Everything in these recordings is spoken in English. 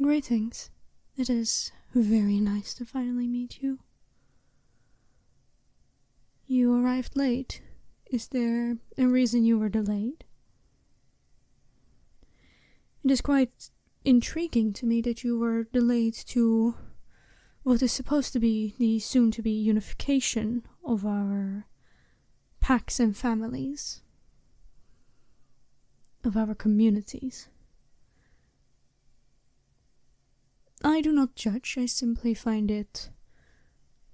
Greetings. It is very nice to finally meet you. You arrived late. Is there a reason you were delayed? It is quite intriguing to me that you were delayed to what is supposed to be the soon-to-be unification of our packs and families, of our communities. I do not judge, I simply find it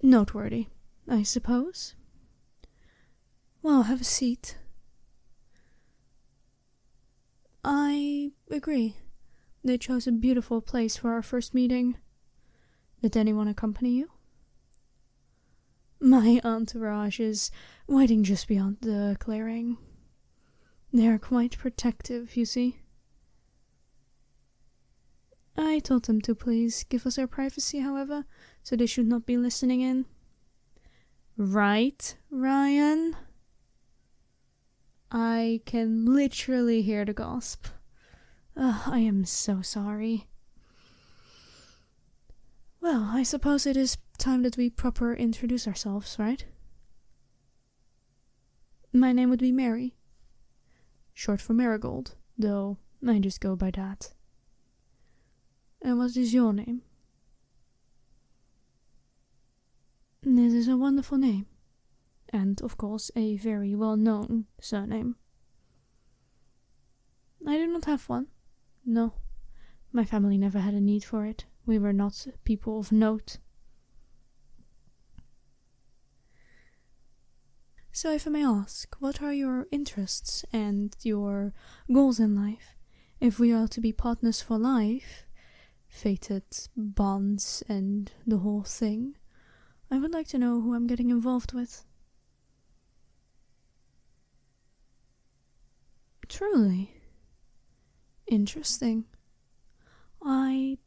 noteworthy, I suppose. Well, have a seat. I agree. They chose a beautiful place for our first meeting. Did anyone accompany you? My entourage is waiting just beyond the clearing. They are quite protective, you see. I told them to please give us our privacy, however, so they should not be listening in. Right, Ryan? I can literally hear the gasp. I am so sorry. Well, I suppose it is time that we proper introduce ourselves, right? My name would be Mary. Short for Marigold, though I just go by that. And what is your name? It is a wonderful name, and of course a very well-known surname. I do not have one. No, my family never had a need for it. We were not people of note. So if I may ask, what are your interests and your goals in life? If we are to be partners for life, fated bonds and the whole thing, I would like to know who I'm getting involved with. Truly. Interesting. I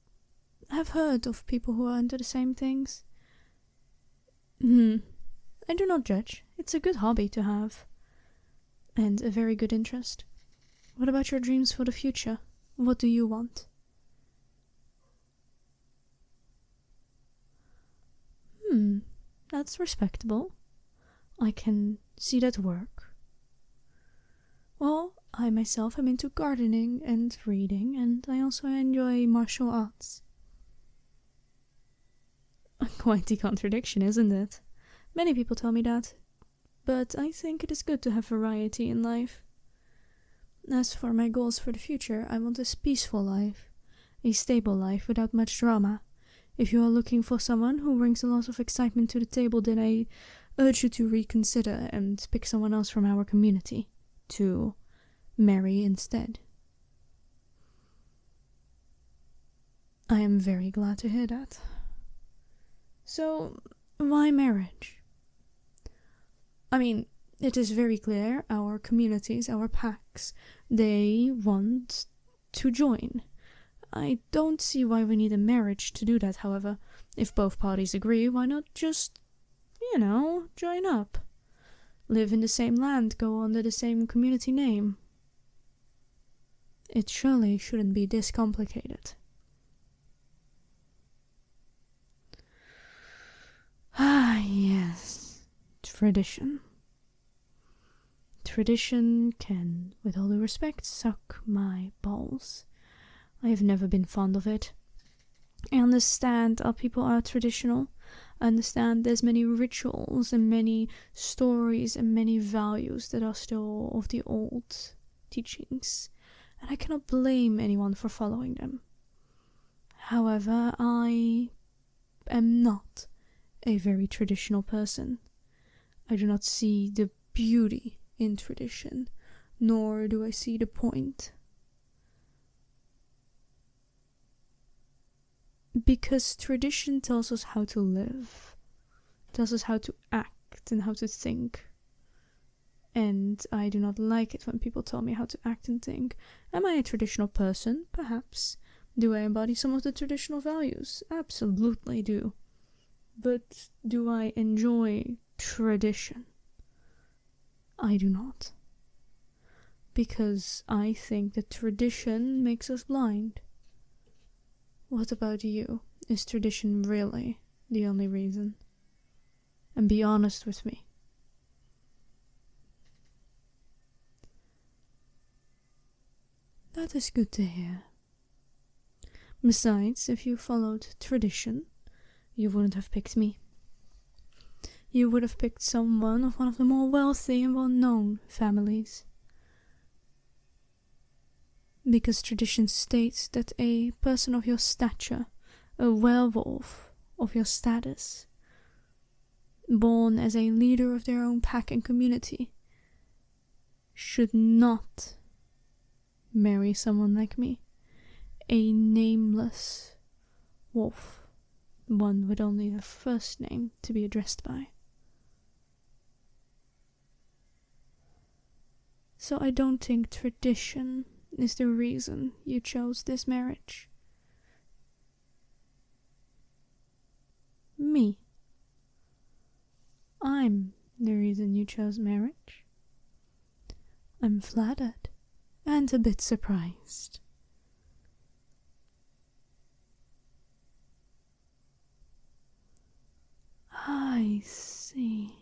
have heard of people who are into the same things. I do not judge. It's a good hobby to have. And a very good interest. What about your dreams for the future? What do you want? That's respectable. I can see that work. Well, I myself am into gardening and reading, and I also enjoy martial arts. Quite the contradiction, isn't it? Many people tell me that, but I think it is good to have variety in life. As for my goals for the future, I want a peaceful life, a stable life without much drama. If you are looking for someone who brings a lot of excitement to the table, then I urge you to reconsider and pick someone else from our community to marry instead. I am very glad to hear that. So, why marriage? I mean, it is very clear our communities, our packs, they want to join. I don't see why we need a marriage to do that, however. If both parties agree, why not just, join up? Live in the same land, go under the same community name. It surely shouldn't be this complicated. Ah, yes. Tradition. Tradition can, with all due respect, suck my balls. I have never been fond of it. I understand our people are traditional. I understand there's many rituals and many stories and many values that are still of the old teachings, and I cannot blame anyone for following them. However, I am not a very traditional person. I do not see the beauty in tradition, nor do I see the point. Because tradition tells us how to live, tells us how to act and how to think. And I do not like it when people tell me how to act and think. Am I a traditional person? Perhaps. Do I embody some of the traditional values? Absolutely do. But do I enjoy tradition? I do not. Because I think that tradition makes us blind. What about you? Is tradition really the only reason? And be honest with me. That is good to hear. Besides, if you followed tradition, you wouldn't have picked me. You would have picked someone of one of the more wealthy and well-known families. Because tradition states that a person of your stature, a werewolf of your status, born as a leader of their own pack and community, should not marry someone like me, a nameless wolf, one with only a first name to be addressed by. So I don't think tradition is the reason you chose this marriage. Me. I'm the reason you chose marriage. I'm flattered and a bit surprised. I see.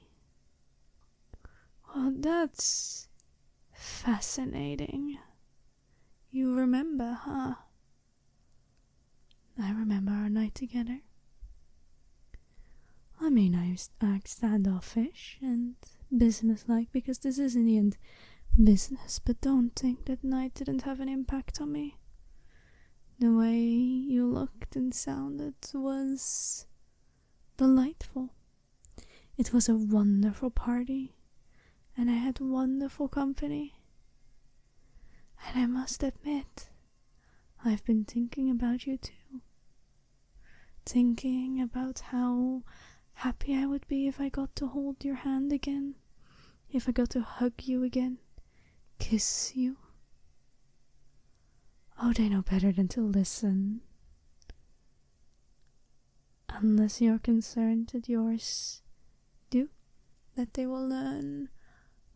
Well, that's fascinating. You remember, huh? I remember our night together. I mean, I act standoffish and businesslike because this is in the end business, but don't think that night didn't have an impact on me. The way you looked and sounded was delightful. It was a wonderful party, and I had wonderful company. And I must admit, I've been thinking about you too. Thinking about how happy I would be if I got to hold your hand again, if I got to hug you again, kiss you. Oh, they know better than to listen. Unless you're concerned that yours do, that they will learn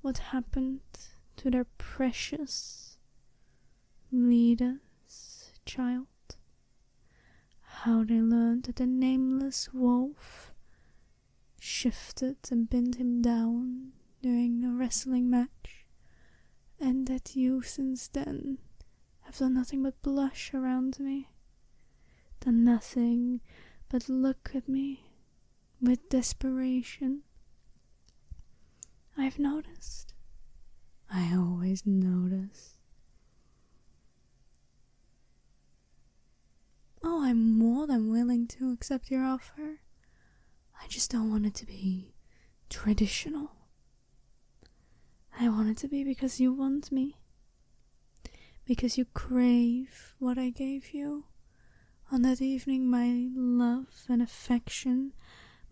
what happened to their precious leader's child. How they learned that the nameless wolf shifted and pinned him down during a wrestling match, and that you since then have done nothing but blush around me, done nothing but look at me with desperation. I've noticed. I always notice. Oh, I'm more than willing to accept your offer. I just don't want it to be traditional. I want it to be because you want me. Because you crave what I gave you. On that evening, my love and affection,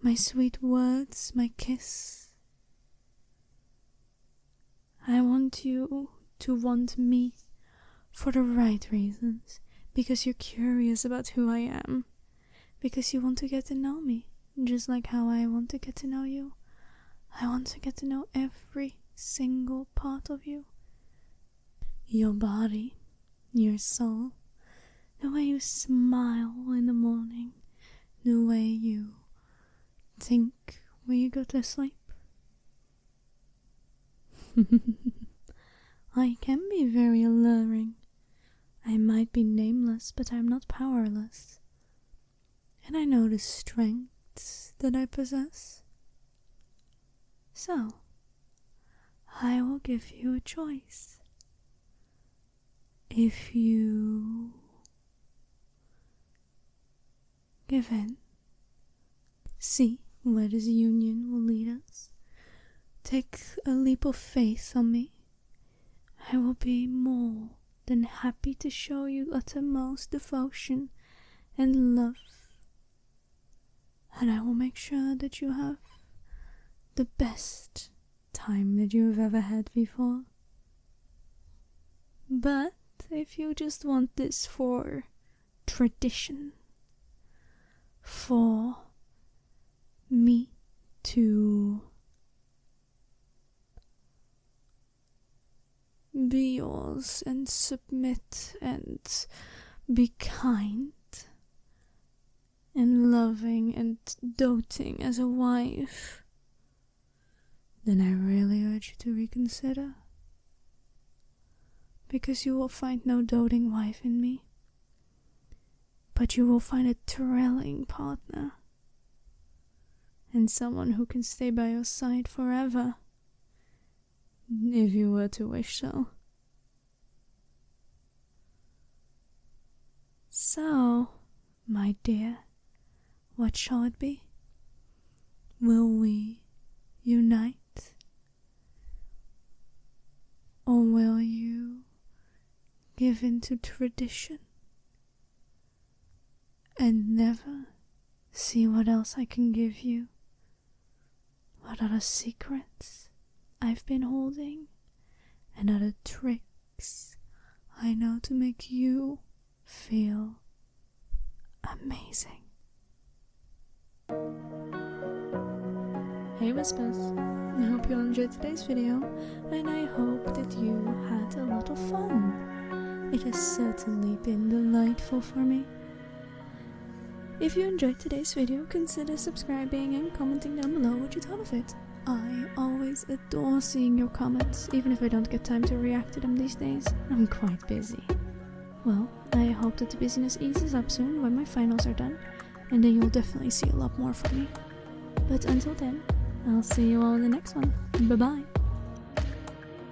my sweet words, my kiss. I want you to want me for the right reasons. Because you're curious about who I am. Because you want to get to know me. Just like how I want to get to know you. I want to get to know every single part of you. Your body, your soul, the way you smile in the morning, the way you think when you go to sleep. I can be very alluring. I might be nameless, but I'm not powerless. And I know the strengths that I possess. So, I will give you a choice. If you give in, see where this union will lead us. Take a leap of faith on me. I will be more than happy to show you uttermost devotion and love. And I will make sure that you have the best time that you have ever had before. But if you just want this for tradition, for me to be yours and submit and be kind, loving and doting as a wife, then I really urge you to reconsider. Because you will find no doting wife in me, but you will find a thrilling partner, and someone who can stay by your side forever, if you were to wish so. So, my dear, what shall it be? Will we unite? Or will you give in to tradition and never see what else I can give you? What other secrets I've been holding, and other tricks I know to make you feel amazing. Hey Whispers, I hope you enjoyed today's video, and I hope that you had a lot of fun. It has certainly been delightful for me. If you enjoyed today's video, consider subscribing and commenting down below what you thought of it. I always adore seeing your comments, even if I don't get time to react to them these days. I'm quite busy. Well, I hope that the busyness eases up soon when my finals are done, and then you'll definitely see a lot more from me. But until then, I'll see you all in the next one. Bye bye.